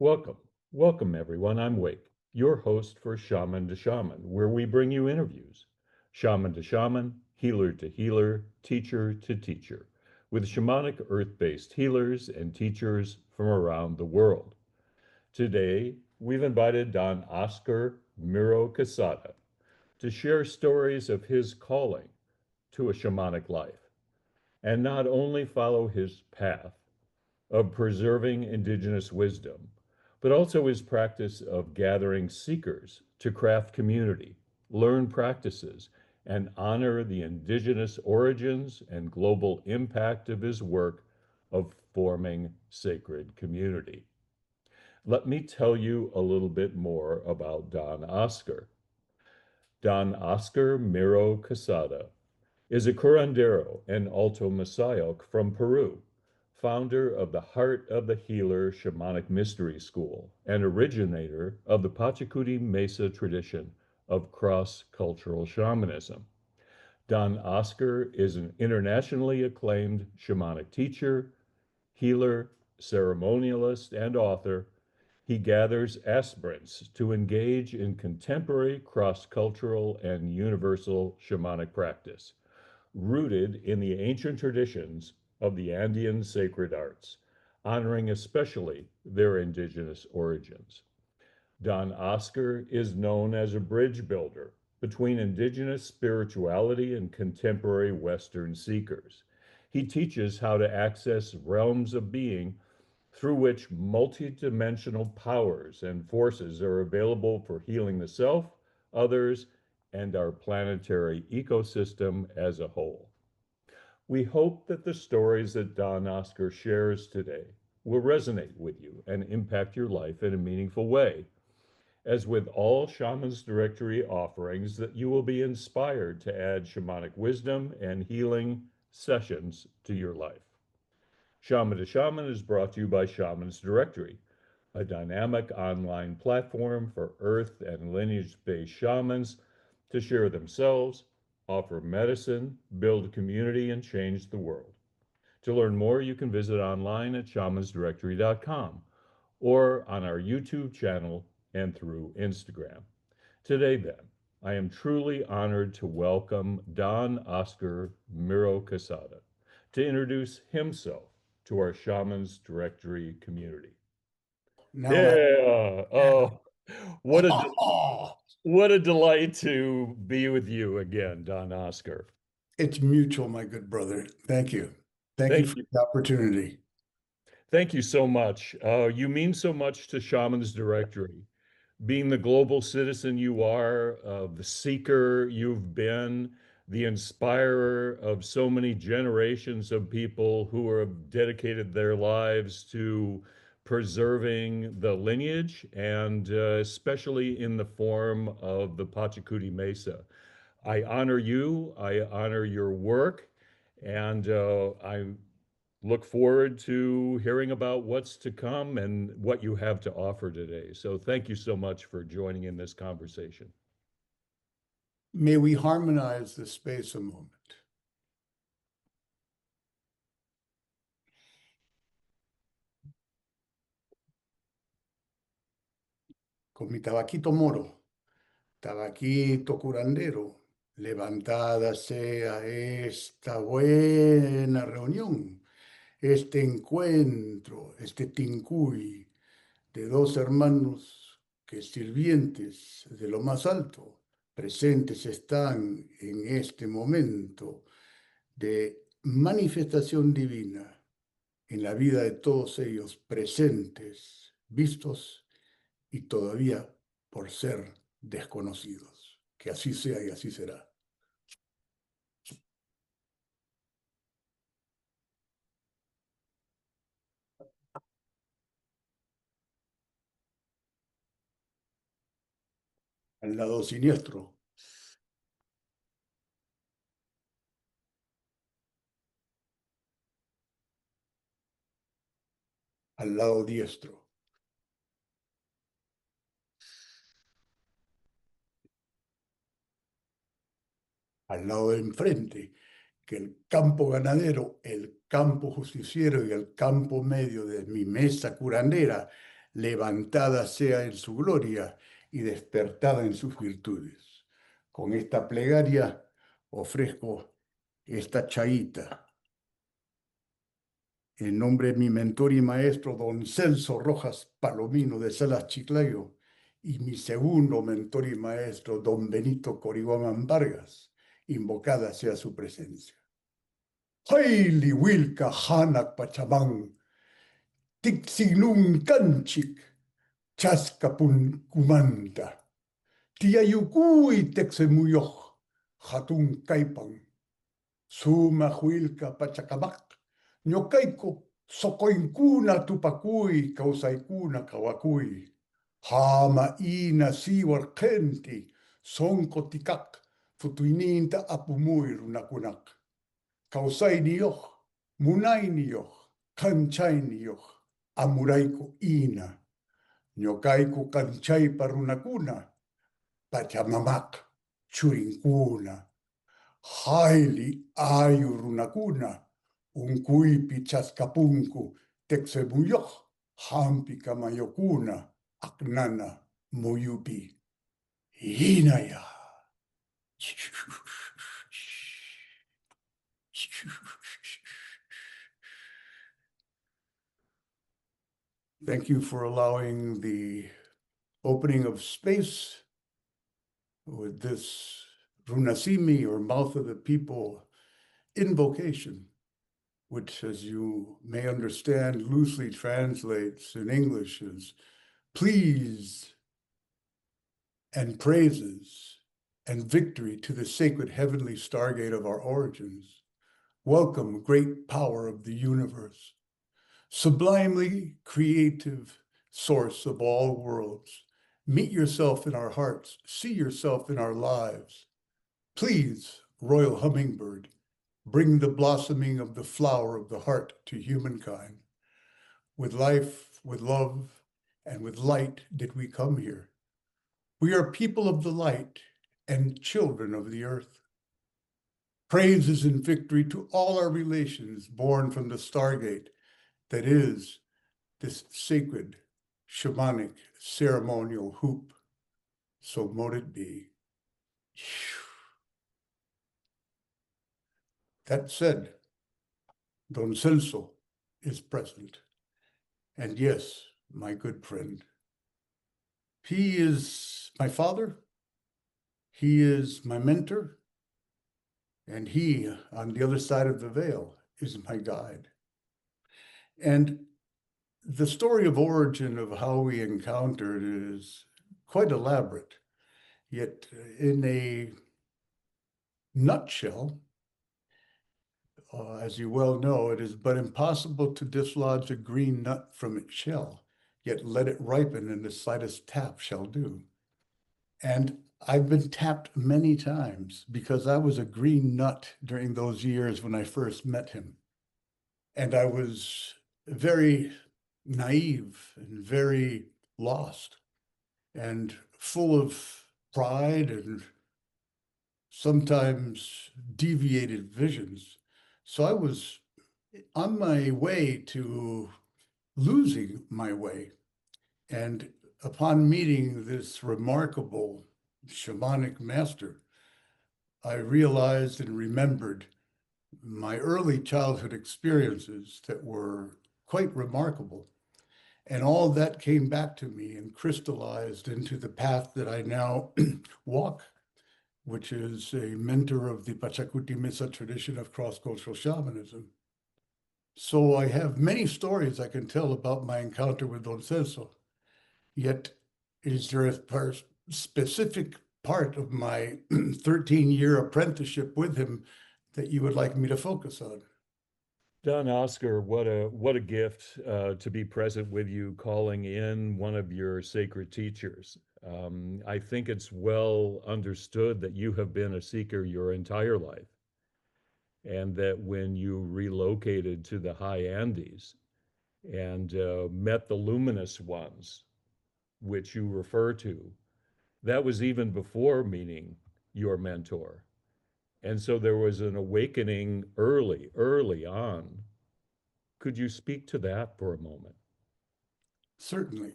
Welcome. Welcome, everyone. I'm Wake, your host for Shaman to Shaman, where we bring you interviews. Shaman to shaman, healer to healer, teacher to teacher, with shamanic earth-based healers and teachers from around the world. Today, we've invited Don Oscar Miro-Quesada to share stories of his calling to a shamanic life, and not only follow his path of preserving indigenous wisdom, but also his practice of gathering seekers to craft community, learn practices, and honor the indigenous origins and global impact of his work of forming sacred community. Let me tell you a little bit more about Don Oscar. Don Oscar Miro-Quesada is a curandero and altomisayoq from Peru, founder of the Heart of the Healer Shamanic Mystery School and originator of the Pachakuti Mesa Tradition of cross-cultural shamanism. Don Oscar is an internationally acclaimed shamanic teacher, healer, ceremonialist, and author. He gathers aspirants to engage in contemporary, cross-cultural, and universal shamanic practice, rooted in the ancient traditions of the Andean sacred arts, honoring especially their indigenous origins. Don Oscar is known as a bridge builder between indigenous spirituality and contemporary Western seekers. He teaches how to access realms of being through which multidimensional powers and forces are available for healing the self, others, and our planetary ecosystem as a whole. We hope that the stories that Don Oscar shares today will resonate with you and impact your life in a meaningful way. As with all Shamans Directory offerings, that you will be inspired to add shamanic wisdom and healing sessions to your life. Shaman to Shaman is brought to you by Shamans Directory, a dynamic online platform for earth and lineage-based shamans to share themselves, offer medicine, build community, and change the world. To learn more, you can visit online at shamansdirectory.com or on our YouTube channel and through Instagram. Today, then, I am truly honored to welcome Don Oscar Miro-Quesada to introduce himself to our Shamans Directory community. Now, Yeah. Oh, what a oh, what a delight to be with you again, Don Oscar. it's mutual, my good brother. Thank you. Thank you Thank for you. the opportunity. Thank you so much. You mean so much to Shamans Directory. Being the global citizen you are, the seeker you've been, the inspirer of so many generations of people who have dedicated their lives to preserving the lineage, and especially in the form of the Pachakuti Mesa. I honor you, I honor your work, and I look forward to hearing about what's to come and what you have to offer today. So thank you so much for joining in this conversation. May we harmonize the space a moment. Con mi tabaquito moro, tabaquito curandero, levantada sea esta buena reunión, este encuentro, este tincuy de dos hermanos que sirvientes de lo más alto presentes están en este momento de manifestación divina en la vida de todos ellos presentes, vistos y todavía por ser desconocidos. Que así sea y así será. Al lado siniestro, al lado diestro, al lado de enfrente, que el campo ganadero, el campo justiciero y el campo medio de mi mesa curandera levantada sea en su gloria y despertada en sus virtudes. Con esta plegaria ofrezco esta chaita. En nombre de mi mentor y maestro, don Celso Rojas Palomino de Salas Chiclayo, y mi segundo mentor y maestro, don Benito Corihuamán Vargas, invocada sea su presencia. Haili Wilka Hanak Pachamán, Tixilun Kanchik, Chaskapun Kumanta, Tiayukui Texemuyoh, Hatun Kaipan, Suma Huilka Pachacamac, Ñocaiko, Socoincuna Tupacui, Causaicuna Kawakui, Hama Ina Siwarkenti, Soncoticac, Futuininta Apumui Runakunak, Causainioch, Munainioch, Kanchainioch, Amuraiko Ina, Ñocaiko Kanchay Parunakuna, Pachamamak, Churincuna, Haili ayurunakuna, unkuipi chaskapunku, texebuyoh, hampi kamayokuna, aknana, muyupi, inaya. Thank you for allowing the opening of space with this runasimi, or mouth of the people, invocation, which, as you may understand, loosely translates in English as please and praises and victory to the sacred heavenly stargate of our origins. Welcome, great power of the universe, sublimely creative source of all worlds. Meet yourself in our hearts, see yourself in our lives. Please, royal hummingbird, bring the blossoming of the flower of the heart to humankind. With life, with love, and with light did we come here. We are people of the light and children of the earth. Praises and victory to all our relations born from the stargate that is this sacred, shamanic, ceremonial hoop. So mote it be. That said, Don Celso is present. And yes, my good friend, he is my father, he is my mentor, and he, on the other side of the veil, is my guide. And the story of origin of how we encountered is quite elaborate, yet in a nutshell, as you well know, it is but impossible to dislodge a green nut from its shell, yet let it ripen and the slightest tap shall do. And I've been tapped many times because I was a green nut during those years when I first met him. And I was very naive and very lost and full of pride and sometimes deviated visions. So I was on my way to losing my way. And upon meeting this remarkable shamanic master, I realized and remembered my early childhood experiences that were quite remarkable. And all that came back to me and crystallized into the path that I now walk, which is a mentor of the Pachakuti Mesa tradition of cross-cultural shamanism. So I have many stories I can tell about my encounter with Don Celso. Yet, is there a specific part of my 13-year apprenticeship with him that you would like me to focus on? Don Oscar, what a gift to be present with you, calling in one of your sacred teachers. I think it's well understood that you have been a seeker your entire life, and that when you relocated to the high Andes and met the luminous ones, which you refer to, that was even before meeting your mentor. And so there was an awakening early on. Could you speak to that for a moment? Certainly.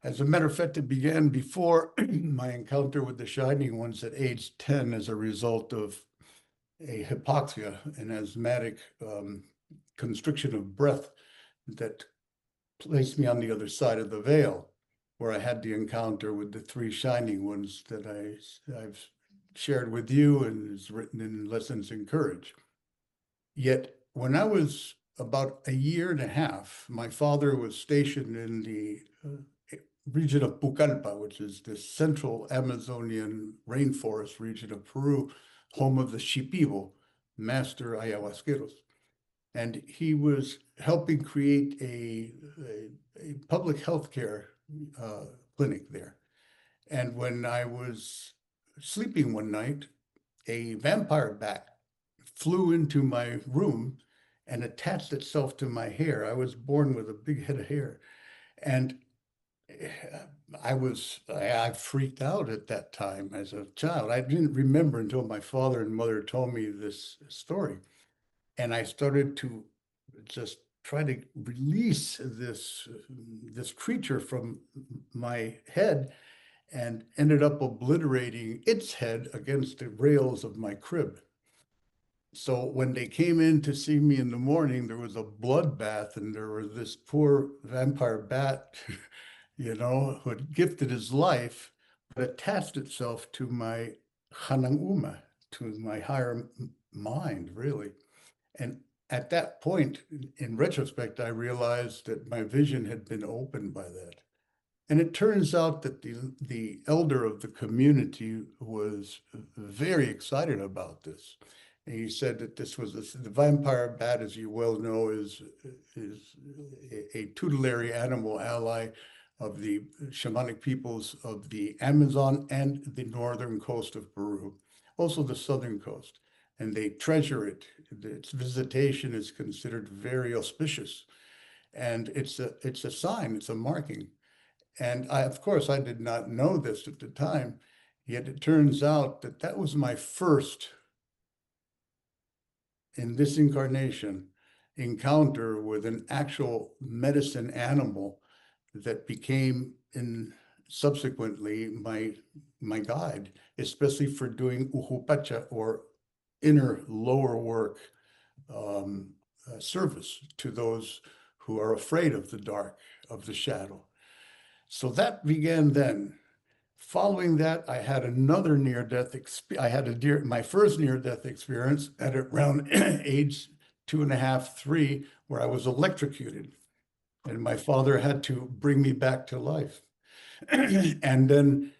As a matter of fact, it began before my encounter with the Shining Ones at age 10 as a result of a hypoxia, an asthmatic constriction of breath that placed me on the other side of the veil, where I had the encounter with the three Shining Ones that I've shared with you and is written in Lessons in Courage. Yet when I was about a year and a half, my father was stationed in the region of Pucallpa, which is the central Amazonian rainforest region of Peru, home of the Shipibo, master ayahuasqueros. And he was helping create a public health care clinic there. And when I was sleeping one night, a vampire bat flew into my room and attached itself to my hair. I was born with a big head of hair. And I freaked out at that time as a child. I didn't remember until my father and mother told me this story. And I started to just try to release this creature from my head and ended up obliterating its head against the rails of my crib. So when they came in to see me in the morning, there was a bloodbath, and there was this poor vampire bat, who had gifted his life, but attached itself to my hananguma, to my higher mind, really. And at that point, in retrospect, I realized that my vision had been opened by that. And it turns out that the elder of the community was very excited about this. And he said that this was the vampire bat, as you well know, is a tutelary animal ally of the shamanic peoples of the Amazon and the northern coast of Peru, also the southern coast. And they treasure it. Its visitation is considered very auspicious. And it's a sign, it's a marking. And of course, I did not know this at the time, yet it turns out that that was my first, in this incarnation, encounter with an actual medicine animal that became subsequently my guide, especially for doing uhupacha, or inner lower work service to those who are afraid of the dark, of the shadow. So that began then. Following that, I had another near-death experience. I had my first near-death experience at around age 2.5, 3, where I was electrocuted. And my father had to bring me back to life. And then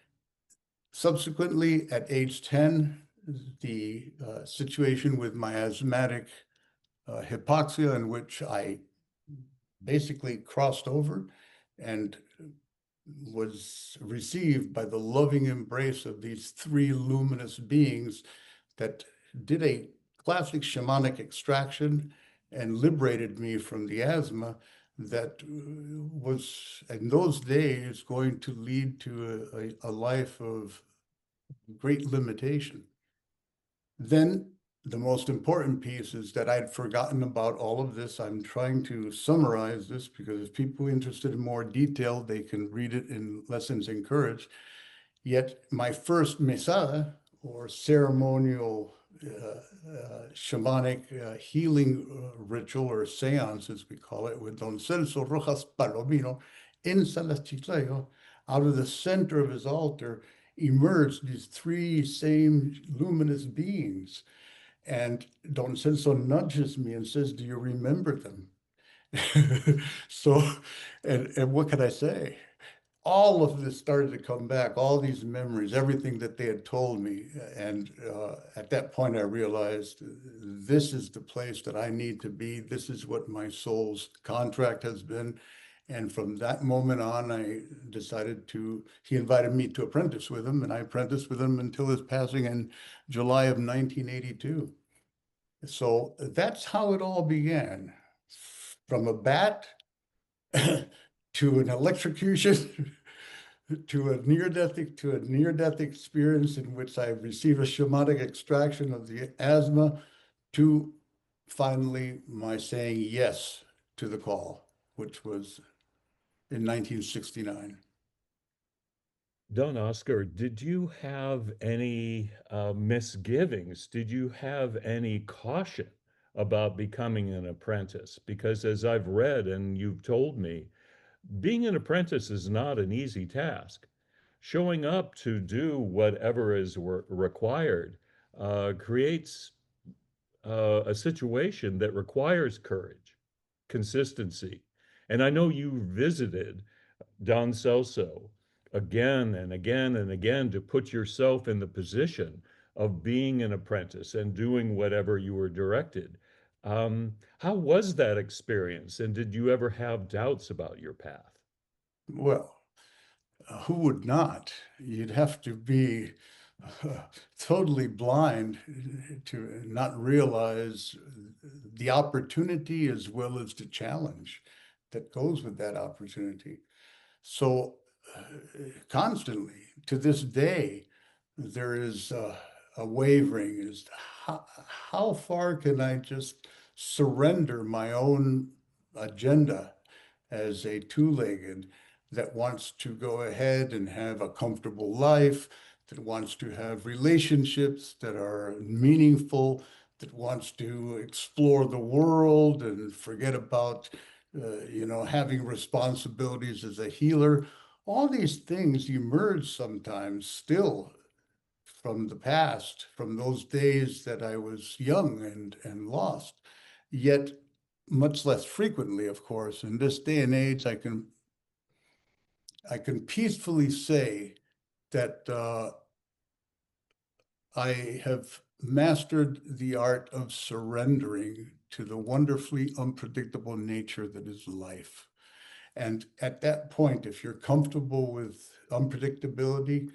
subsequently, at age 10, the situation with my asthmatic hypoxia, in which I basically crossed over and was received by the loving embrace of these three luminous beings that did a classic shamanic extraction and liberated me from the asthma that was, in those days, going to lead to a life of great limitation. Then the most important piece is that I'd forgotten about all of this. I'm trying to summarize this because if people are interested in more detail, they can read it in Lessons in Courage. Yet my first mesada, or ceremonial shamanic healing ritual, or seance, as we call it, with Don Celso Rojas Palomino in Salas Chiclayo, out of the center of his altar emerged these three same luminous beings. And Don Celso nudges me and says, "Do you remember them?" So, and what can I say? All of this started to come back, all these memories, everything that they had told me. And at that point, I realized this is the place that I need to be. This is what my soul's contract has been. And from that moment on, I decided he invited me to apprentice with him, and I apprenticed with him until his passing in July of 1982. So that's how it all began. From a bat to an electrocution to a near-death experience in which I received a shamanic extraction of the asthma, to finally my saying yes to the call, which was in 1969. Don Oscar, did you have any misgivings? Did you have any caution about becoming an apprentice? Because as I've read and you've told me, being an apprentice is not an easy task. Showing up to do whatever is required creates a situation that requires courage, consistency. And I know you visited Don Celso again and again and again to put yourself in the position of being an apprentice and doing whatever you were directed. How was that experience? And did you ever have doubts about your path? Well, who would not? You'd have to be totally blind to not realize the opportunity as well as the challenge that goes with that opportunity. So constantly to this day, there is a wavering is how far can I just surrender my own agenda as a two-legged that wants to go ahead and have a comfortable life, that wants to have relationships that are meaningful, that wants to explore the world and forget about, having responsibilities as a healer. All these things emerge sometimes still from the past, from those days that I was young and lost. Yet, much less frequently, of course, in this day and age, I can peacefully say that I have mastered the art of surrendering to the wonderfully unpredictable nature that is life. And at that point, if you're comfortable with unpredictability,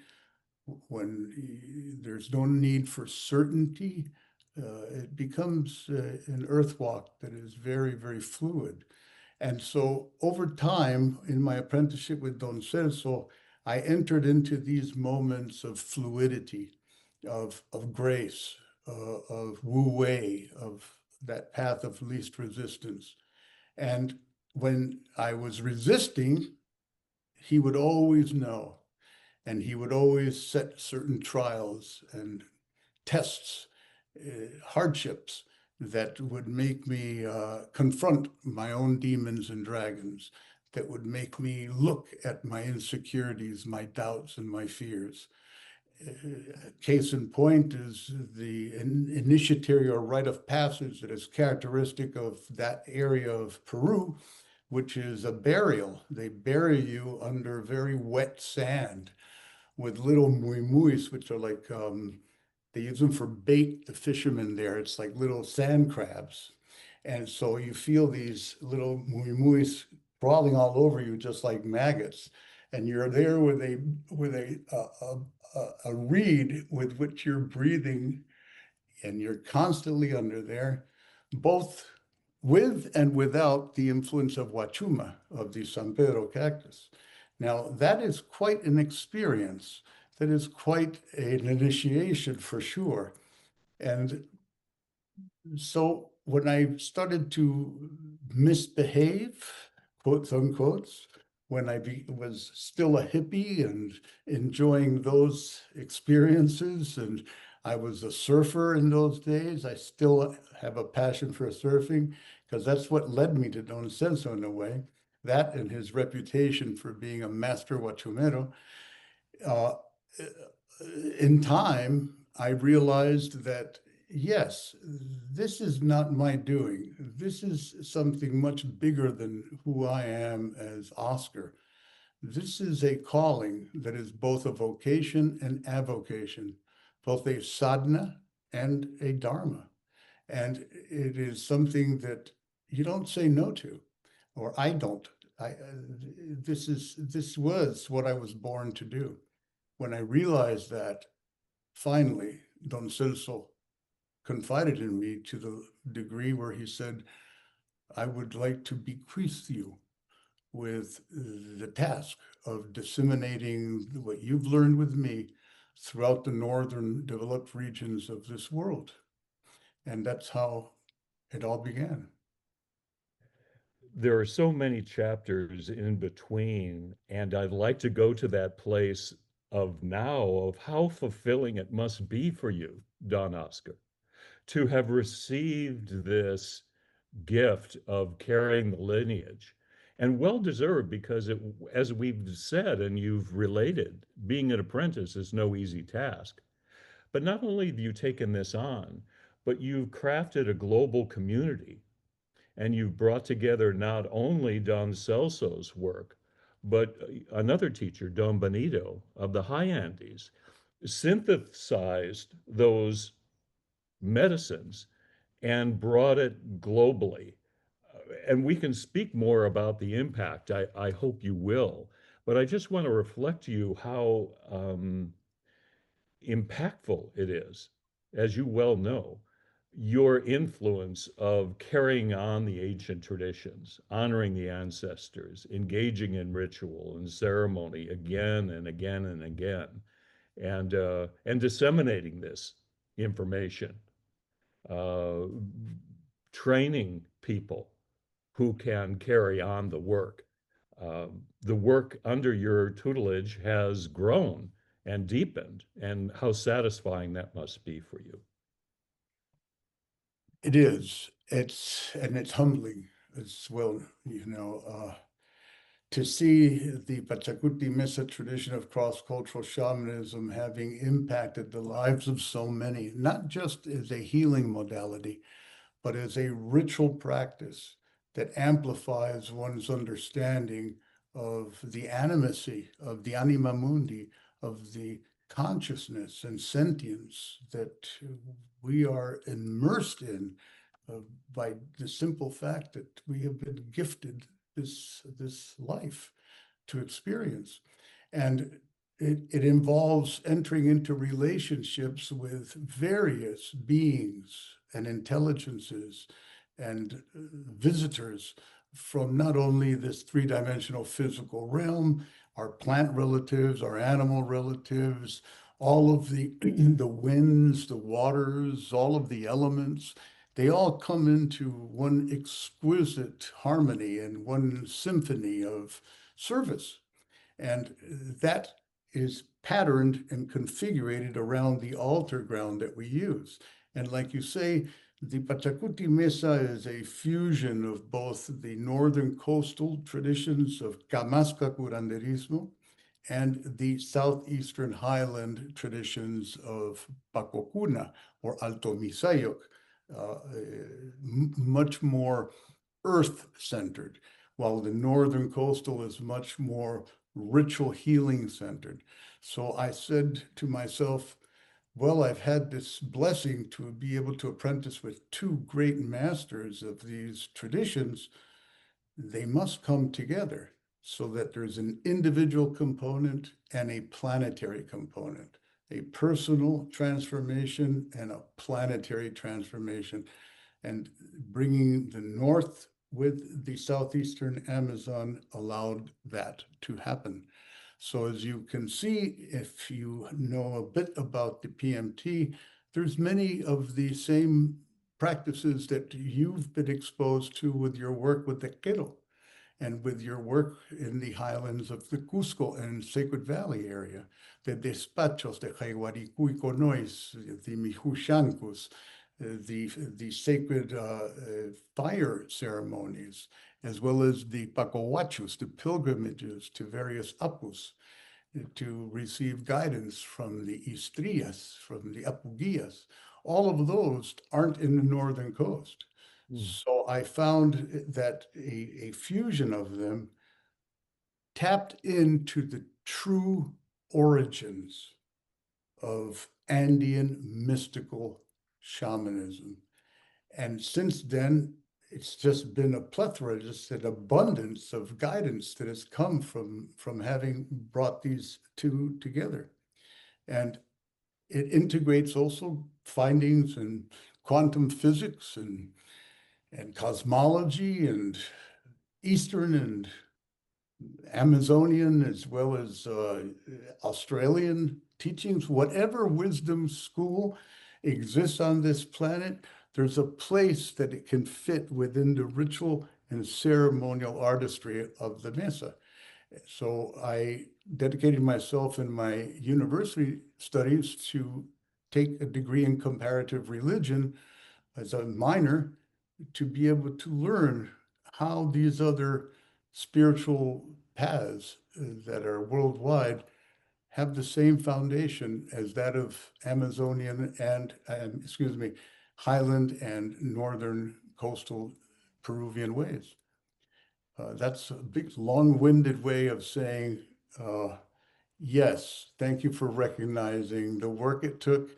when there's no need for certainty, it becomes an earthwalk that is very, very fluid. And so over time, in my apprenticeship with Don Celso, I entered into these moments of fluidity, of grace, of wu wei, of that path of least resistance. And when I was resisting, he would always know. And he would always set certain trials and tests, hardships that would make me confront my own demons and dragons, that would make me look at my insecurities, my doubts, and my fears. Case in point is the initiatory or rite of passage that is characteristic of that area of Peru, which is a burial. They bury you under very wet sand with little muimuis, which are like, they use them for bait, the fishermen there. It's like little sand crabs. And so you feel these little muimuis crawling all over you, just like maggots. And you're there with a reed with which you're breathing, and you're constantly under there, both with and without the influence of Wachuma, of the San Pedro cactus. Now, that is quite an experience. That is quite an initiation for sure. And so when I started to misbehave, quotes unquotes, when I was still a hippie and enjoying those experiences, and I was a surfer in those days, I still have a passion for surfing because that's what led me to Don Celso in a way. That and his reputation for being a master wachumero. Uh, in time, I realized that yes, this is not my doing. This is something much bigger than who I am as Oscar. This is a calling that is both a vocation and avocation, both a sadhana and a dharma. And it is something that you don't say no to, or I don't. This was what I was born to do. When I realized that, finally, Don Celso confided in me to the degree where he said, I would like to bequeath you with the task of disseminating what you've learned with me throughout the northern developed regions of this world. And that's how it all began. there are so many chapters in between, and I'd like to go to that place of now, of how fulfilling it must be for you, Don Oscar, to have received this gift of carrying the lineage. And well deserved, because it, as we've said and you've related, being an apprentice is no easy task. But not only have you taken this on, but you've crafted a global community, and you've brought together not only Don Celso's work, but another teacher, Don Benito of the High Andes, synthesized those medicines and brought it globally. And we can speak more about the impact. I hope you will. But I just want to reflect to you how impactful it is, as you well know, your influence of carrying on the ancient traditions, honoring the ancestors, engaging in ritual and ceremony again and again and again, and disseminating this information, uh, training people who can carry on the work. The work under your tutelage has grown and deepened, and how satisfying that must be for you. It is. It's humbling as well, to see the Pachakuti Mesa tradition of cross-cultural shamanism having impacted the lives of so many, not just as a healing modality, but as a ritual practice that amplifies one's understanding of the animacy, of the anima mundi, of the consciousness and sentience that we are immersed in uh, by the simple fact that we have been gifted this life to experience. And it involves entering into relationships with various beings and intelligences and visitors from not only this three-dimensional physical realm, our plant relatives, our animal relatives, all of the the winds, the waters, all of the elements, they all come into one exquisite harmony and one symphony of service. And that is patterned and configured around the altar ground that we use. And like you say, the Pachakuti Mesa is a fusion of both the northern coastal traditions of kamasqa curanderismo and the southeastern highland traditions of Pacocuna or altomisayoq, much more earth-centered, while the northern coastal is much more ritual healing centered. So I said to myself, well, I've had this blessing to be able to apprentice with two great masters of these traditions. They must come together so that there's an individual component and a planetary component, a personal transformation and a planetary transformation. And bringing the north with the southeastern Amazon allowed that to happen. So as you can see, if you know a bit about the PMT, there's many of the same practices that you've been exposed to with your work with the Quero and with your work in the highlands of the Cusco and Sacred Valley area, the despachos, the Jaiguaricuiconois, the Mijushancus, the sacred fire ceremonies, as well as the Pacohuachus, the pilgrimages to various apus to receive guidance from the Istrias, from the Apugias. All of those aren't in the northern coast. So I found that a fusion of them tapped into the true origins of Andean mystical shamanism. And since then, it's just been a plethora, just an abundance of guidance that has come from having brought these two together. And it integrates also findings in quantum physics and cosmology and Eastern and Amazonian as well as Australian teachings. Whatever wisdom school exists on this planet, there's a place that it can fit within the ritual and ceremonial artistry of the Mesa. So I dedicated myself in my university studies to take a degree in comparative religion as a minor to be able to learn how these other spiritual paths that are worldwide have the same foundation as that of Amazonian and excuse me, highland and northern coastal Peruvian ways. That's a big, long-winded way of saying, yes, thank you for recognizing the work it took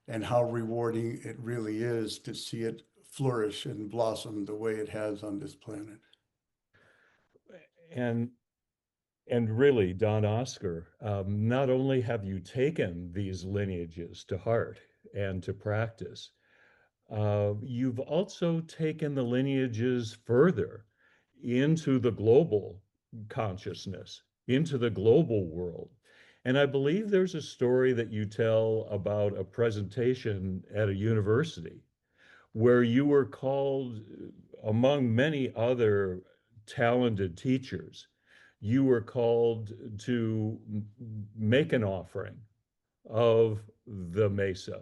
and how rewarding it really is to see it flourish and blossom the way it has on this planet. And really, Don Oscar, not only have you taken these lineages to heart and to practice, you've also taken the lineages further into the global consciousness, into the global world. And I believe there's a story that you tell about a presentation at a university where you were called, among many other talented teachers, you were called to make an offering of the Mesa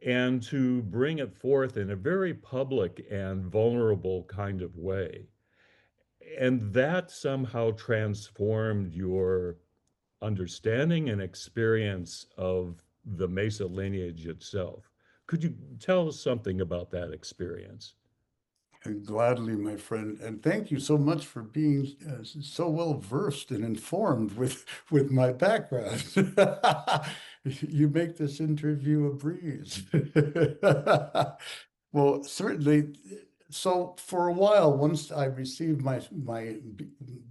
and to bring it forth in a very public and vulnerable kind of way. And that somehow transformed your understanding and experience of the Mesa lineage itself. Could you tell us something about that experience? Gladly, my friend, and thank you so much for being so well versed and informed with my background. You make this interview a breeze. Well, certainly. So for a while, once I received my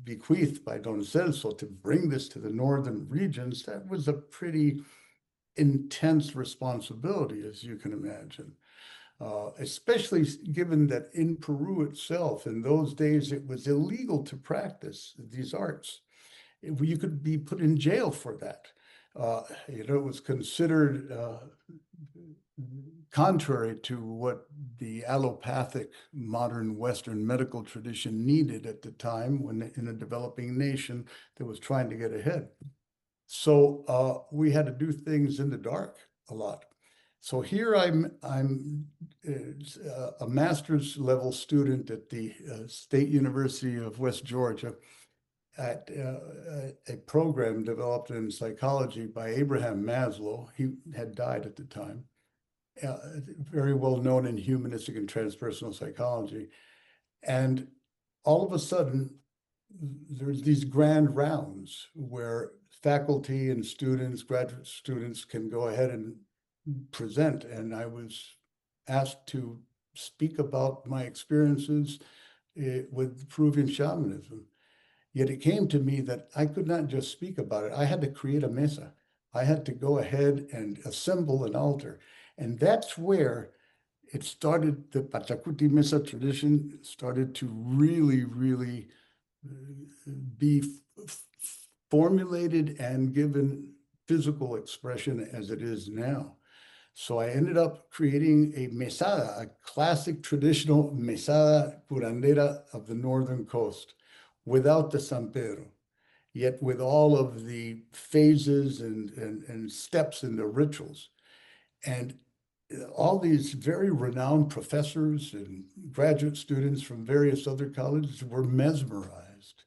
bequeath by Don Celso to bring this to the northern regions, that was a pretty intense responsibility, as you can imagine. Especially given that in Peru itself, in those days, it was illegal to practice these arts. You could be put in jail for that. It was considered contrary to what the allopathic modern Western medical tradition needed at the time when in a developing nation that was trying to get ahead. So we had to do things in the dark a lot. So here I'm a master's level student at the State University of West Georgia at a program developed in psychology by Abraham Maslow. He had died at the time. Very well known in humanistic and transpersonal psychology. And all of a sudden, there's these grand rounds where faculty and students, graduate students, can go ahead and present. And I was asked to speak about my experiences with Peruvian shamanism. Yet it came to me that I could not just speak about it. I had to create a mesa. I had to go ahead and assemble an altar. And that's where it started. The Pachakuti Mesa tradition started to really, really be formulated and given physical expression as it is now. So I ended up creating a mesada, a classic traditional mesada curandera of the northern coast, without the San Pedro, yet with all of the phases and steps in the rituals. And all these very renowned professors and graduate students from various other colleges were mesmerized.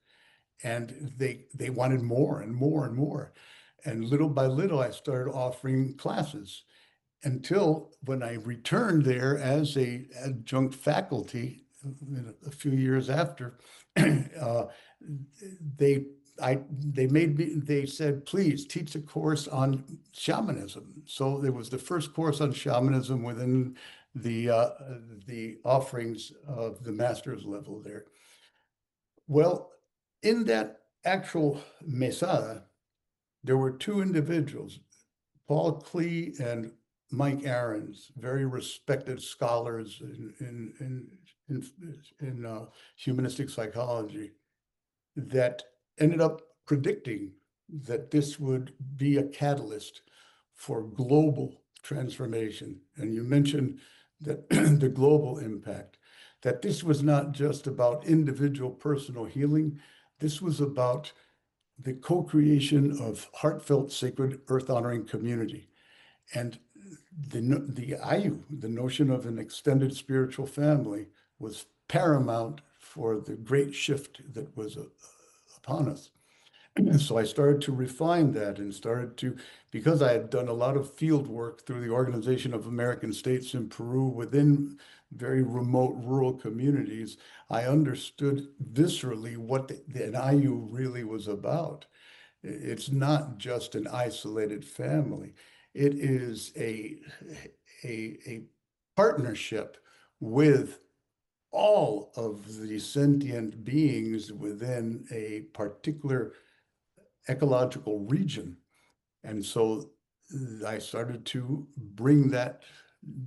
And they wanted more and more and more. And little by little, I started offering classes until when I returned there as a adjunct faculty a few years after, they they said, please teach a course on shamanism. So there was the first course on shamanism within the offerings of the master's level there. Well, in that actual mesada, there were two individuals, Paul Klee and Mike Ahrens, very respected scholars in humanistic psychology, that ended up predicting that this would be a catalyst for global transformation. And you mentioned that the global impact. that this was not just about individual personal healing. This was about the co-creation of heartfelt, sacred, earth-honoring community. And the Ayu, the notion of an extended spiritual family, was paramount for the great shift that was upon us. So I started to refine that and started to, because I had done a lot of field work through the Organization of American States in Peru within very remote rural communities, I understood viscerally what the Ayu really was about. It's not just an isolated family. It is a partnership with all of the sentient beings within a particular ecological region. And so I started to bring that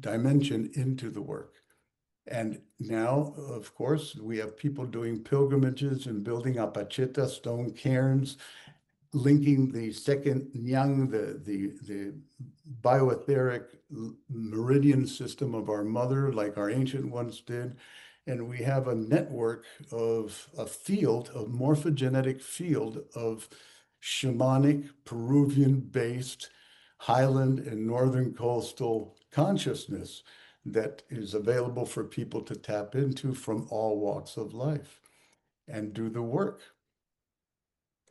dimension into the work. And now, of course, we have people doing pilgrimages and building apacheta stone cairns, linking the second Nyang, the bioetheric meridian system of our mother, like our ancient ones did. And we have a network of a field, a morphogenetic field of shamanic, Peruvian-based, highland and northern coastal consciousness that is available for people to tap into from all walks of life and do the work.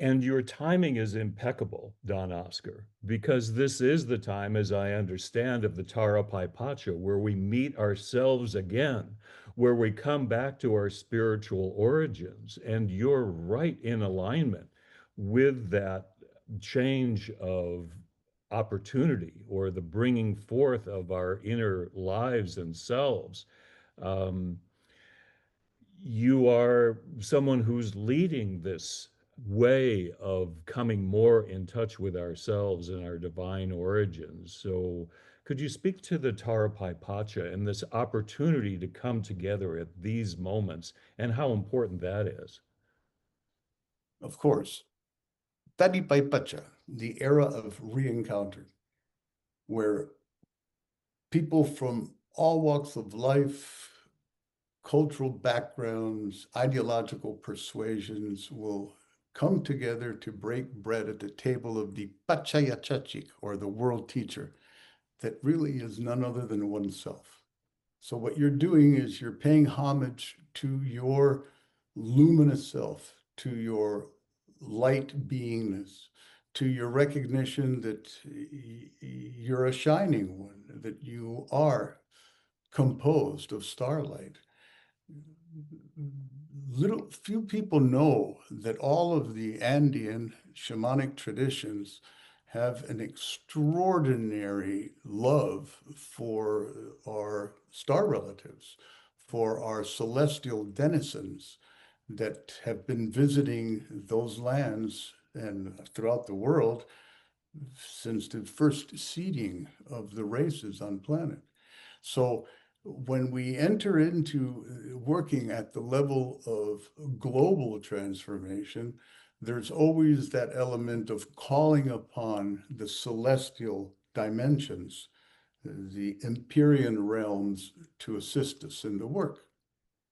And your timing is impeccable, Don Oscar, because this is the time, as I understand, of the Tara Pai Pacha, where we meet ourselves again, where we come back to our spiritual origins. And you're right in alignment with that change of opportunity or the bringing forth of our inner lives and selves. Um, you are someone who's leading this way of coming more in touch with ourselves and our divine origins. So, could you speak to the Tara Pai Pacha and this opportunity to come together at these moments and how important that is? Of course, Tari Pai Pacha, the era of re-encounter, where people from all walks of life, cultural backgrounds, ideological persuasions will come together to break bread at the table of the Pachayachachik, or the world teacher, that really is none other than oneself. So what you're doing is you're paying homage to your luminous self, to your light beingness, to your recognition that you're a shining one, that you are composed of starlight. Few people know that all of the Andean shamanic traditions have an extraordinary love for our star relatives, for our celestial denizens that have been visiting those lands and throughout the world since the first seeding of the races on planet. So when we enter into working at the level of global transformation, there's always that element of calling upon the celestial dimensions, the Empyrean realms, to assist us in the work.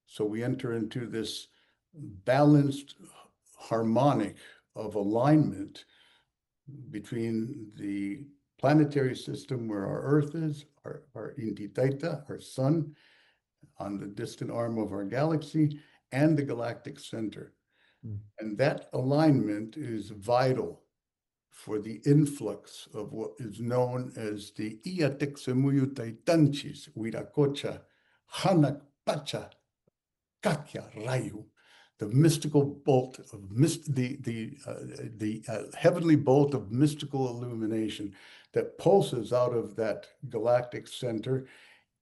So we enter into this balanced harmonic of alignment between the planetary system where our Earth is, our Inti Taita, our sun, on the distant arm of our galaxy, and the galactic center. Mm. And that alignment is vital for the influx of what is known as the Iatexemuyu Taitanchis, Wiracocha, Hanak Pacha, Kakya Rayu, the mystical bolt of the heavenly bolt of mystical illumination that pulses out of that galactic center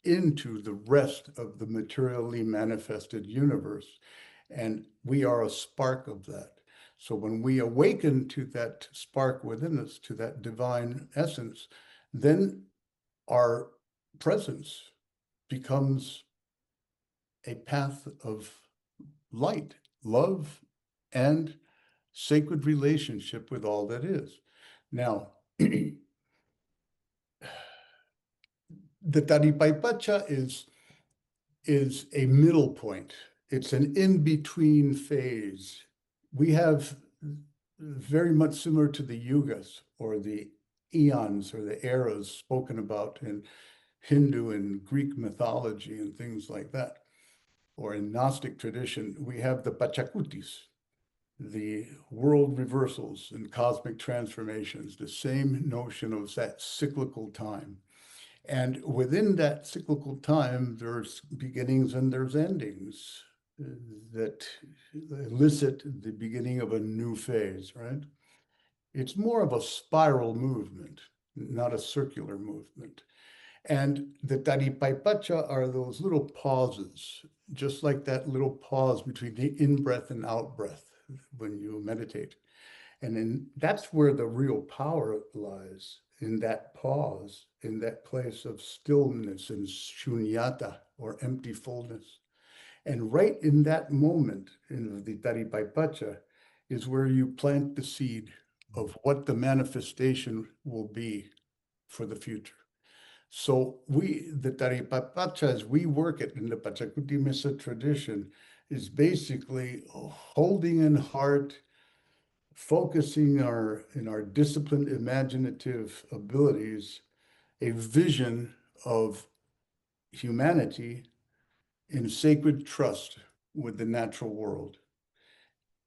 into the rest of the materially manifested universe. And we are a spark of that. So when we awaken to that spark within us, to that divine essence, then our presence becomes a path of light, love, and sacred relationship with all that is. Now, the Taripaipacha is is a middle point. It's an in-between phase. We have very much similar to the yugas or the eons or the eras spoken about in Hindu and Greek mythology and things like that, or in Gnostic tradition, we have the Pachakutis, the world reversals and cosmic transformations, the same notion of that cyclical time. And within that cyclical time, there's beginnings and there's endings that elicit the beginning of a new phase, right? It's more of a spiral movement, not a circular movement. And the taripaipacha are those little pauses, just like that little pause between the in-breath and out-breath when you meditate. And then that's where the real power lies, in that pause, in that place of stillness and shunyata, or empty fullness. And right in that moment, in the taripaipacha, is where you plant the seed of what the manifestation will be for the future. So the taripaipacha, as we work it in the Pachakuti Mesa tradition, is basically holding in heart, focusing in our disciplined imaginative abilities, a vision of humanity in sacred trust with the natural world,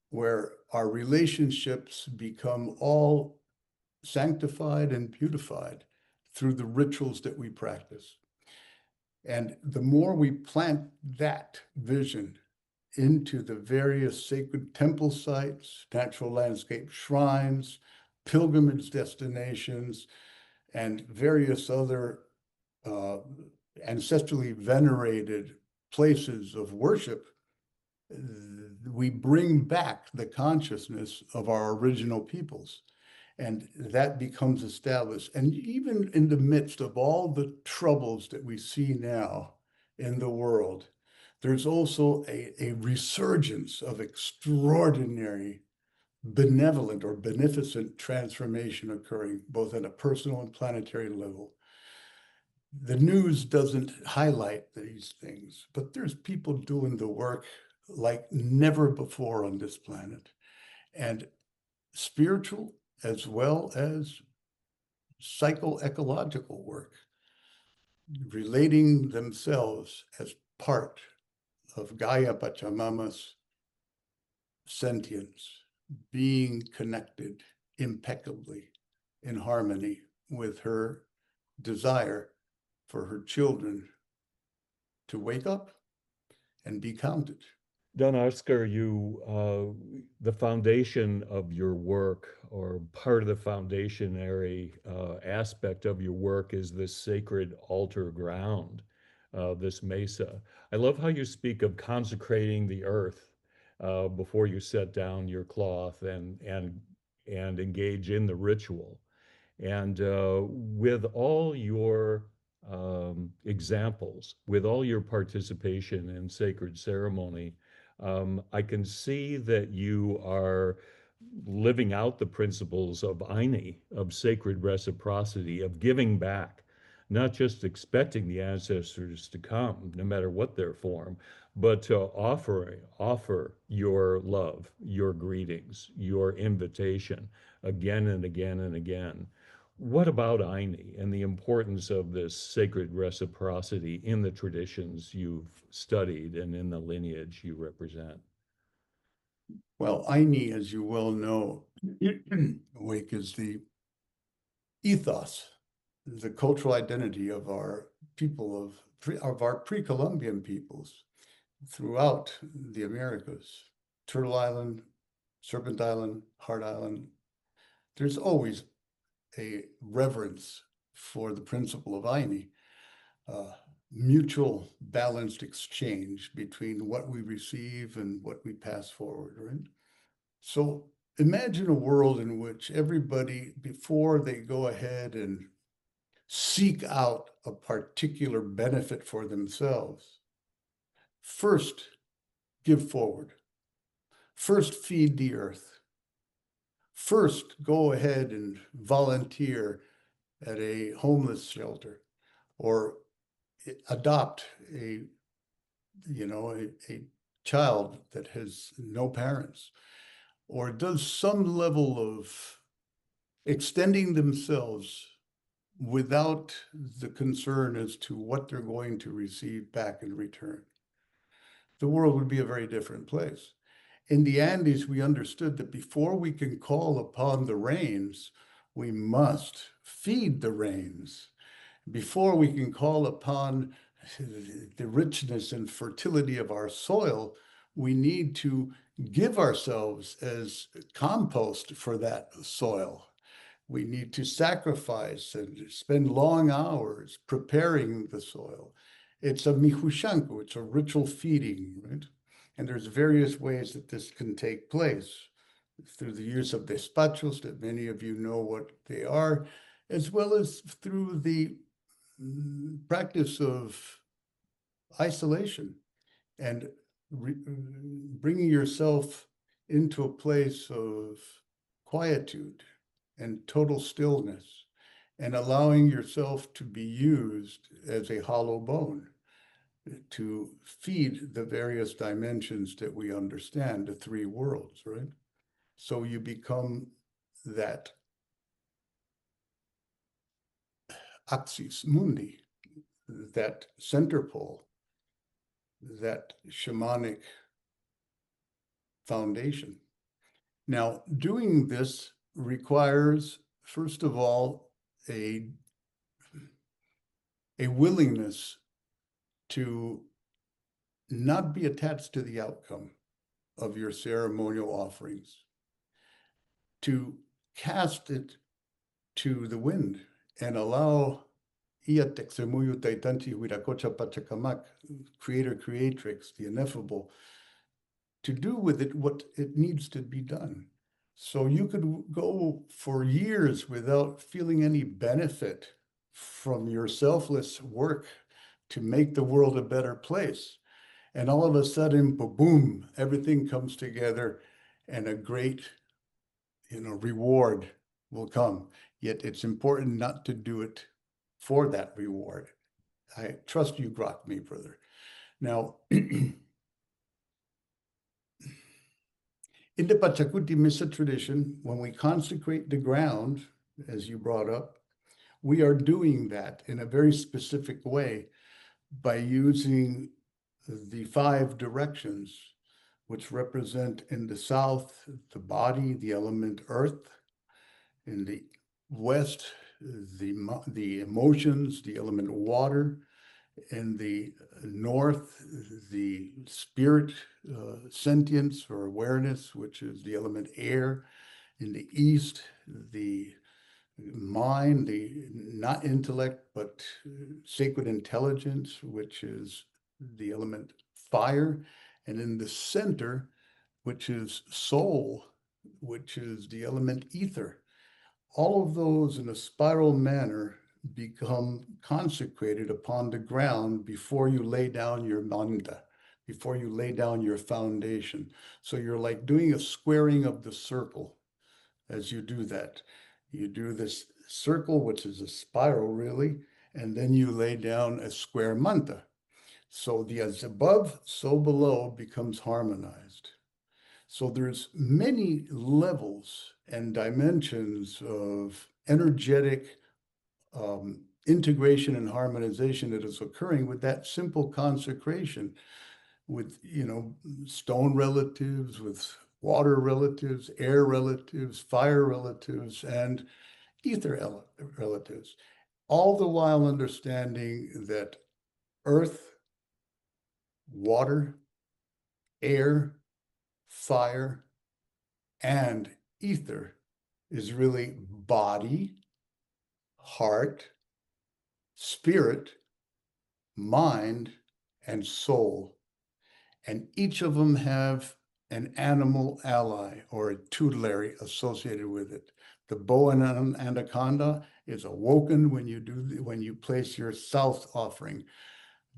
where our relationships become all sanctified and beautified through the rituals that we practice. And the more we plant that vision into the various sacred temple sites, natural landscape shrines, pilgrimage destinations, and various other ancestrally venerated places of worship, we bring back the consciousness of our original peoples. And that becomes established. And even in the midst of all the troubles that we see now in the world, there's also a resurgence of extraordinary, benevolent or beneficent transformation occurring, both at a personal and planetary level. The news doesn't highlight these things, but there's people doing the work like never before on this planet. And spiritual as well as psychoecological work, relating themselves as part of Gaia Pachamama's sentience, being connected impeccably in harmony with her desire for her children to wake up and be counted. Don Oscar, the foundation of your work, or part of the foundationary aspect of your work, is this sacred altar ground, this mesa. I love how you speak of consecrating the earth before you set down your cloth and engage in the ritual. And with all your examples, with all your participation in sacred ceremony, I can see that you are living out the principles of Aini, of sacred reciprocity, of giving back, not just expecting the ancestors to come, no matter what their form, but to offer your love, your greetings, your invitation again and again and again. What about Aini and the importance of this sacred reciprocity in the traditions you've studied and in the lineage you represent? Well, Aini, as you well know, Wake, is the ethos, the cultural identity of our people, of our pre-Columbian peoples throughout the Americas, Turtle Island, Serpent Island, Heart Island. There's always a reverence for the principle of Aini, mutual balanced exchange between what we receive and what we pass forward, right? So imagine a world in which everybody, before they go ahead and seek out a particular benefit for themselves, first give forward, first feed the earth, first go ahead and volunteer at a homeless shelter, or adopt a a child that has no parents, or does some level of extending themselves without the concern as to what they're going to receive back in return, the world would be a very different place. In the Andes, we understood that before we can call upon the rains, we must feed the rains. Before we can call upon the richness and fertility of our soil, we need to give ourselves as compost for that soil. We need to sacrifice and spend long hours preparing the soil. It's a mihushanku, it's a ritual feeding, right? And there's various ways that this can take place through the use of despachos, that many of you know what they are, as well as through the practice of isolation and bringing yourself into a place of quietude and total stillness, and allowing yourself to be used as a hollow bone to feed the various dimensions that we understand, the three worlds, right? So you become that axis mundi, that center pole, that shamanic foundation. Now, doing this requires, first of all, a willingness to not be attached to the outcome of your ceremonial offerings, to cast it to the wind and allow creator creatrix, the ineffable, to do with it what it needs to be done. So you could go for years without feeling any benefit from your selfless work to make the world a better place. And all of a sudden, boom, everything comes together and a great, reward will come. Yet it's important not to do it for that reward. I trust you grok me, brother. Now, in the Pachakuti Mesa tradition, when we consecrate the ground, as you brought up, we are doing that in a very specific way by using the 5 directions, which represent in the south, the body, the element earth; in the west, the emotions, the element water; in the north, the spirit, sentience or awareness, which is the element air; in the east, the mind, the not intellect, but sacred intelligence, which is the element fire; and in the center, which is soul, which is the element ether. All of those in a spiral manner become consecrated upon the ground before you lay down your manda, before you lay down your foundation. So you're like doing a squaring of the circle as you do that. You do this circle, which is a spiral really, and then you lay down a square manta. So the as above, so below becomes harmonized. So there's many levels and dimensions of energetic integration and harmonization that is occurring with that simple consecration, with stone relatives, with water relatives, air relatives, fire relatives, and ether relatives, all the while understanding that earth, water, air, fire, and ether is really body, heart, spirit, mind, and soul. And each of them have an animal ally or a tutelary associated with it. The boa and anaconda is awoken when you place your south offering.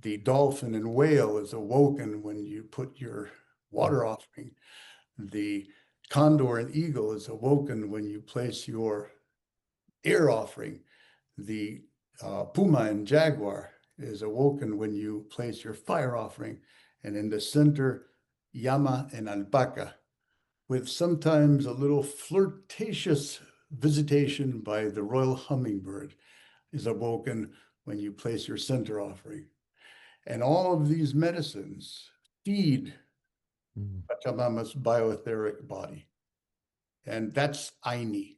The dolphin and whale is awoken when you put your water offering. The condor and eagle is awoken when you place your air offering. The puma and jaguar is awoken when you place your fire offering. and in the center, llama and alpaca, with sometimes a little flirtatious visitation by the royal hummingbird is awoken when you place your center offering. And all of these medicines feed Pachamama's bioetheric body. And that's Aini.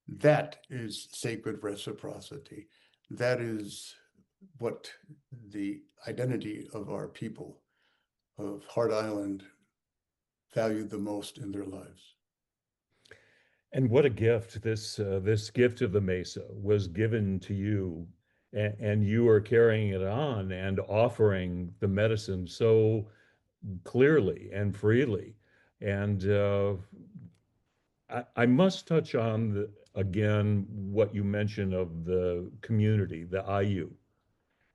That is sacred reciprocity. That is what the identity of our people of Heart Island valued the most in their lives. And what a gift this gift of the Mesa was given to you, and you are carrying it on and offering the medicine so clearly and freely. And I must touch on again what you mentioned of the community, the IU,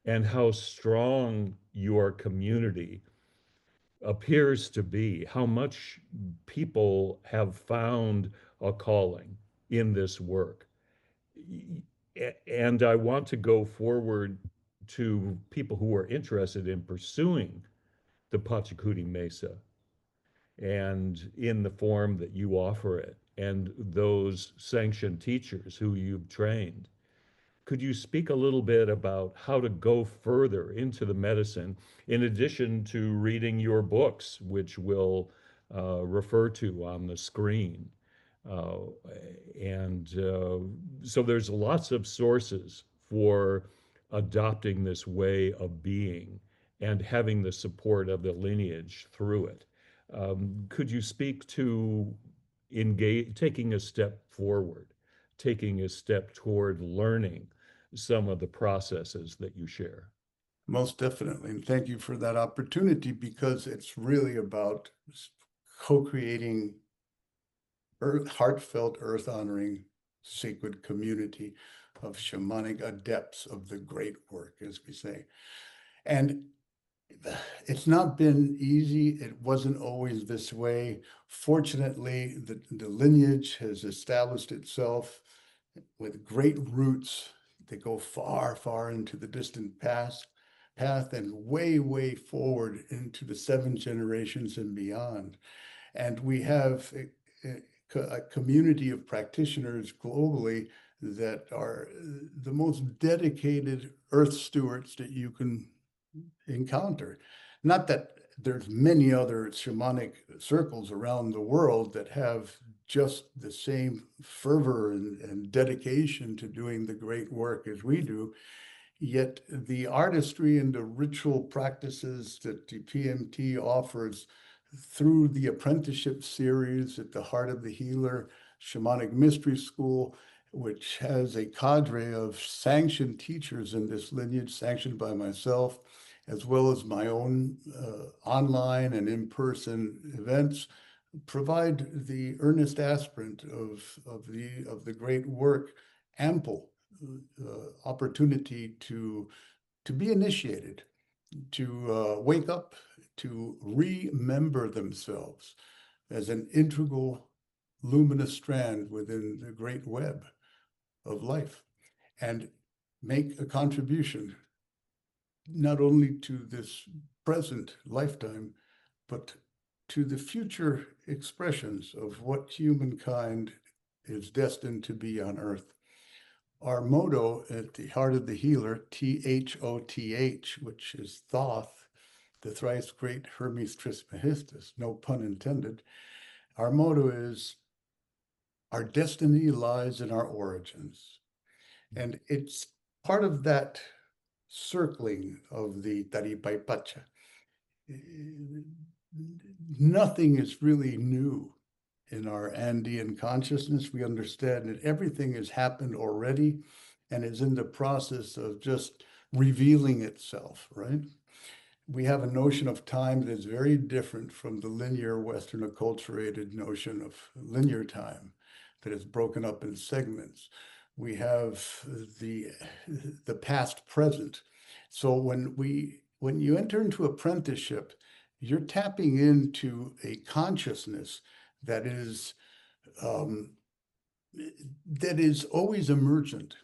and how strong your community appears to be, how much people have found a calling in this work. And I want to go forward to people who are interested in pursuing the Pachakuti Mesa and in the form that you offer it, and those sanctioned teachers who you've trained. Could you speak a little bit about how to go further into the medicine, in addition to reading your books, which we'll refer to on the screen? Uh, so there's lots of sources for adopting this way of being and having the support of the lineage through it. Could you speak to taking a step forward, taking a step toward learning some of the processes that you share? Most definitely. And thank you for that opportunity, because it's really about co-creating heartfelt, earth-honoring, sacred community of shamanic adepts of the great work, as we say. And it's not been easy. It wasn't always this way. Fortunately, the lineage has established itself with great roots that go far, far into the distant past path and way, way forward into the 7 generations and beyond. And we have a community of practitioners globally that are the most dedicated earth stewards that you can encounter. Not that there's many other shamanic circles around the world that have just the same fervor and dedication to doing the great work as we do. Yet the artistry and the ritual practices that the PMT offers through the apprenticeship series at the Heart of the Healer Shamanic Mystery School, which has a cadre of sanctioned teachers in this lineage, sanctioned by myself, as well as my own online and in-person events, provide the earnest aspirant of the great work ample opportunity to be initiated, to wake up, to remember themselves as an integral luminous strand within the great web of life, and make a contribution not only to this present lifetime, but to the future expressions of what humankind is destined to be on Earth. Our motto at the Heart of the Healer, THOTH, which is Thoth, the thrice great Hermes Trismegistus, no pun intended. Our motto is, our destiny lies in our origins. And it's part of that circling of the Taripaypacha. Nothing is really new in our Andean consciousness. We understand that everything has happened already and is in the process of just revealing itself, right? We have a notion of time that is very different from the linear Western acculturated notion of linear time that is broken up in segments. We have the past present. So when you enter into apprenticeship, you're tapping into a consciousness that is always emergent,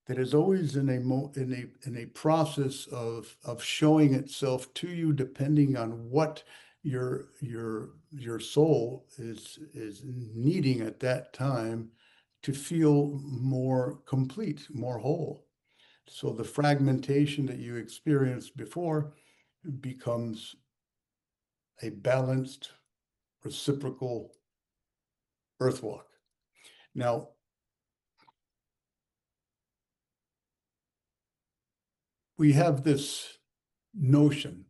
that is always in a process of showing itself to you, depending on what your soul is needing at that time to feel more complete, more whole. So the fragmentation that you experienced before becomes a balanced, reciprocal earthwalk. Now, we have this notion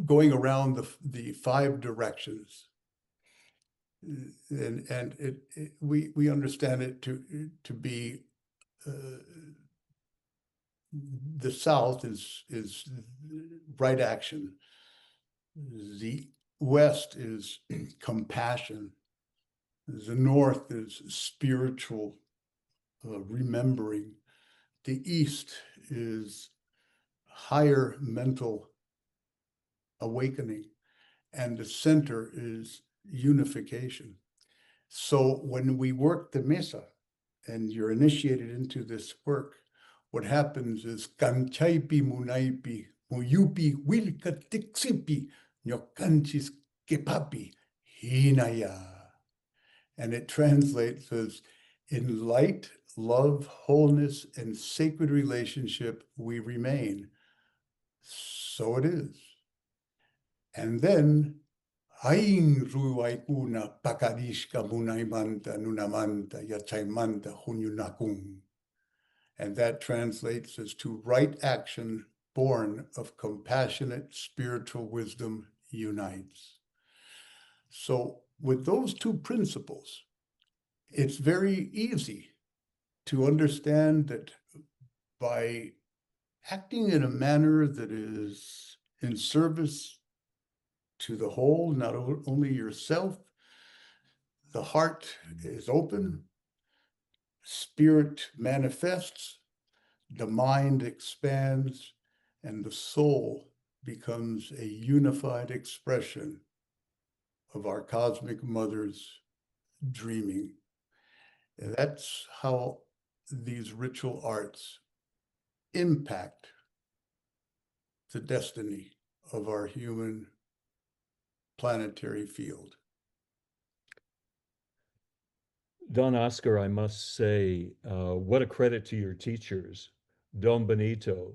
going around the 5 directions, and we understand it to be the south is right action, the west is compassion, the north is spiritual remembering, the east is higher mental awakening, and the center is unification. So when we work the mesa and you're initiated into this work, what happens is kanchaipi munaipi muyupi wilka tixipi nyokanchis kepapi hinaya. And it translates as, in light, love, wholeness, and sacred relationship we remain. So it is. And then, Haing ruwaikuna pakarishka munaimanta nunamanta yachaimanta hunyunakung. And that translates as to right action born of compassionate spiritual wisdom unites. So with those 2 principles, it's very easy to understand that by acting in a manner that is in service to the whole, not only yourself, the heart is open, spirit manifests, the mind expands, and the soul becomes a unified expression of our cosmic mother's dreaming. And that's how these ritual arts impact the destiny of our human planetary field. Don Oscar, I must say, what a credit to your teachers, Don Benito,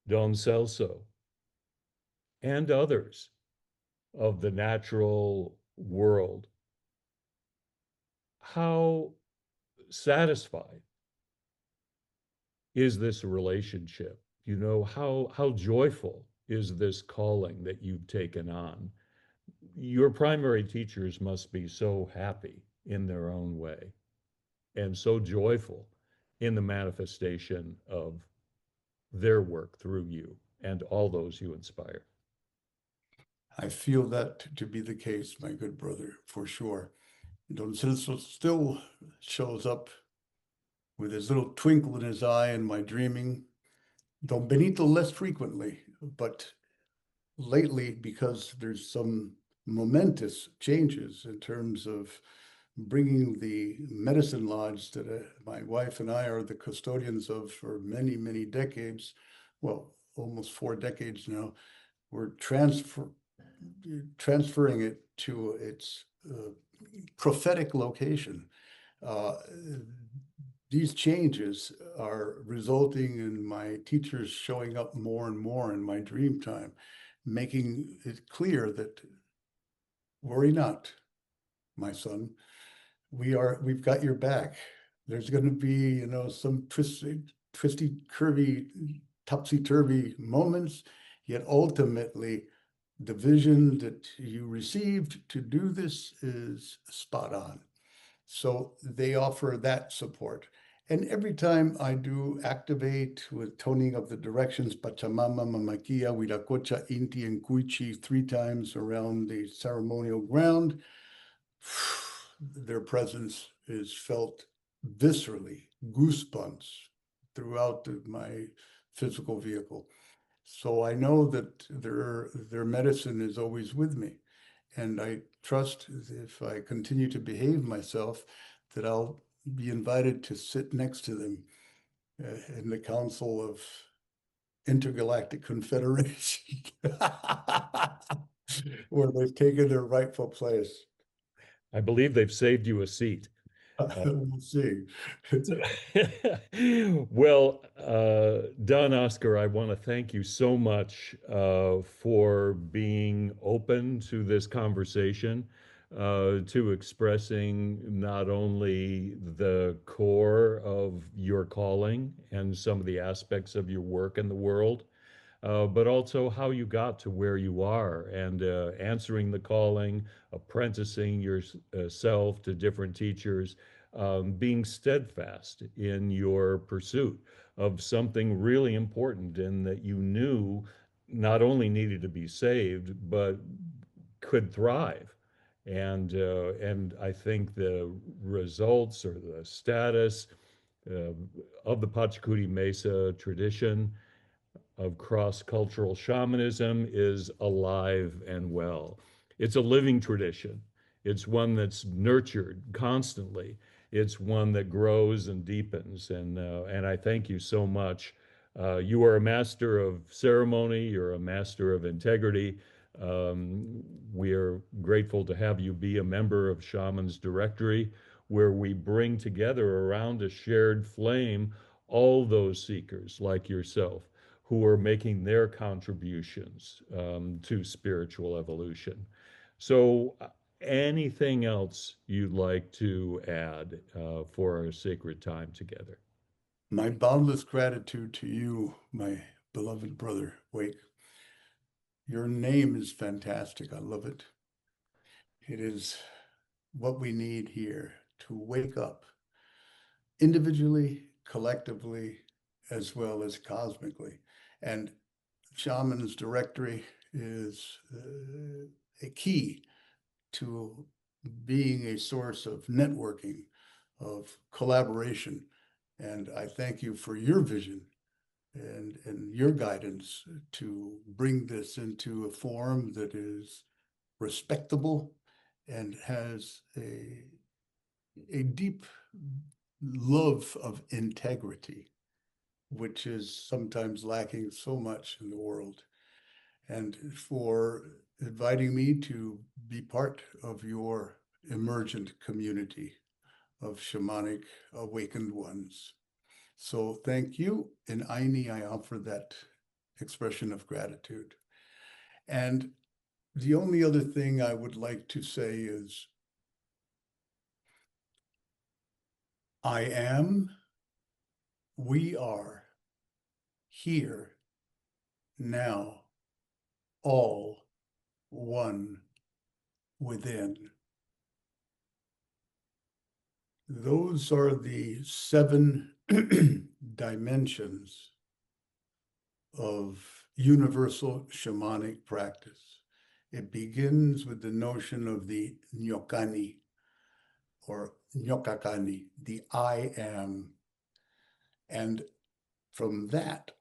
Don Celso, and others of the natural world. How satisfied is this relationship? You know, how joyful is this calling that you've taken on? Your primary teachers must be so happy in their own way and so joyful in the manifestation of their work through you and all those you inspire. I feel that to be the case, my good brother, for sure. Don Celso still shows up with his little twinkle in his eye in my dreaming. Don Benito less frequently, but lately, because there's some momentous changes in terms of bringing the medicine lodge that my wife and I are the custodians of for many, many decades, well, almost 4 decades now, we're transferring it to its prophetic location. These changes are resulting in my teachers showing up more and more in my dream time, making it clear that worry not, my son. We've got your back. There's going to be, some twisty, curvy, topsy-turvy moments, yet ultimately the vision that you received to do this is spot on. So they offer that support. And every time I do activate with toning of the directions, Pachamama, Mamakia, Huiracocha, Inti, and Cuichi 3 times around the ceremonial ground, their presence is felt viscerally, goosebumps throughout my physical vehicle. So I know that their medicine is always with me. And I trust if I continue to behave myself, that I'll be invited to sit next to them in the Council of Intergalactic Confederation, where they've taken their rightful place. I believe they've saved you a seat. We'll see. Well, Don Oscar, I want to thank you so much for being open to this conversation, to expressing not only the core of your calling and some of the aspects of your work in the world, but also how you got to where you are and answering the calling, apprenticing yourself to different teachers, being steadfast in your pursuit of something really important and that you knew not only needed to be saved, but could thrive. And I think the results or the status uh, of the Pachakuti Mesa tradition of cross-cultural shamanism is alive and well. It's a living tradition. It's one that's nurtured constantly. It's one that grows and deepens. And I thank you so much. You are a master of ceremony. You're a master of integrity. We are grateful to have you be a member of Shamans Directory, where we bring together around a shared flame all those seekers like yourself who are making their contributions to spiritual evolution. So, anything else you'd like to add for our sacred time together? My boundless gratitude to you, my beloved brother, Wake. Your name is fantastic. I love it. It is what we need here to wake up individually, collectively, as well as cosmically. And Shaman's Directory is a key to being a source of networking, of collaboration. And I thank you for your vision and your guidance to bring this into a form that is respectable and has a deep love of integrity, which is sometimes lacking so much in the world. And for inviting me to be part of your emergent community of shamanic awakened ones. So thank you. In Aini, I offer that expression of gratitude. And the only other thing I would like to say is I am, we are here now, all one within. Those are the 7 dimensions of universal shamanic practice. It begins with the notion of the nyokani or nyokakani, the I am. And from that,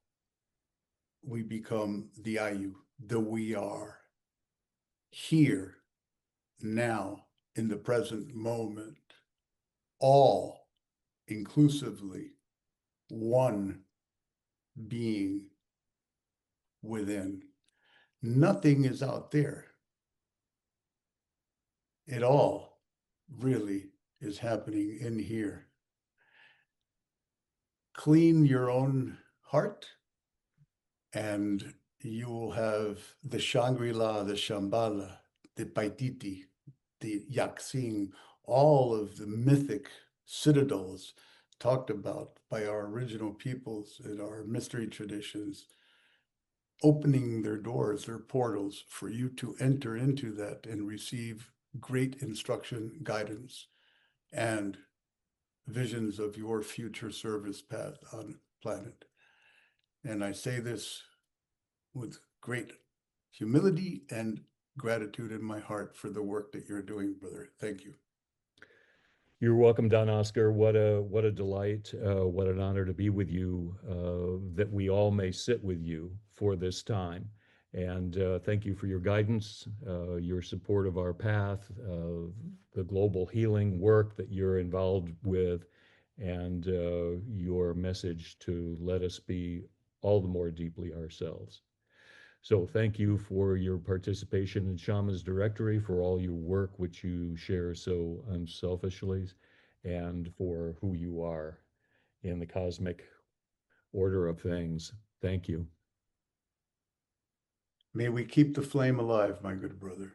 we become the Ayu, the we are, here, now, in the present moment, all inclusively, one being within. Nothing is out there. It all really is happening in here. Clean your own heart, and you will have the Shangri-La, the Shambhala, the Paititi, the Yaksing, all of the mythic citadels talked about by our original peoples and our mystery traditions, opening their doors, their portals for you to enter into that and receive great instruction, guidance, and visions of your future service path on planet. And I say this with great humility and gratitude in my heart for the work that you're doing, brother. Thank you. You're welcome, Don Oscar. What a delight, what an honor to be with you, that we all may sit with you for this time. And thank you for your guidance, your support of our path, the global healing work that you're involved with, and your message to let us be all the more deeply ourselves. So thank you for your participation in Shamans Directory, for all your work which you share so unselfishly, and for who you are in the cosmic order of things. Thank you. May we keep the flame alive, my good brother.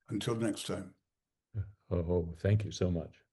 Until next time. Oh, thank you so much.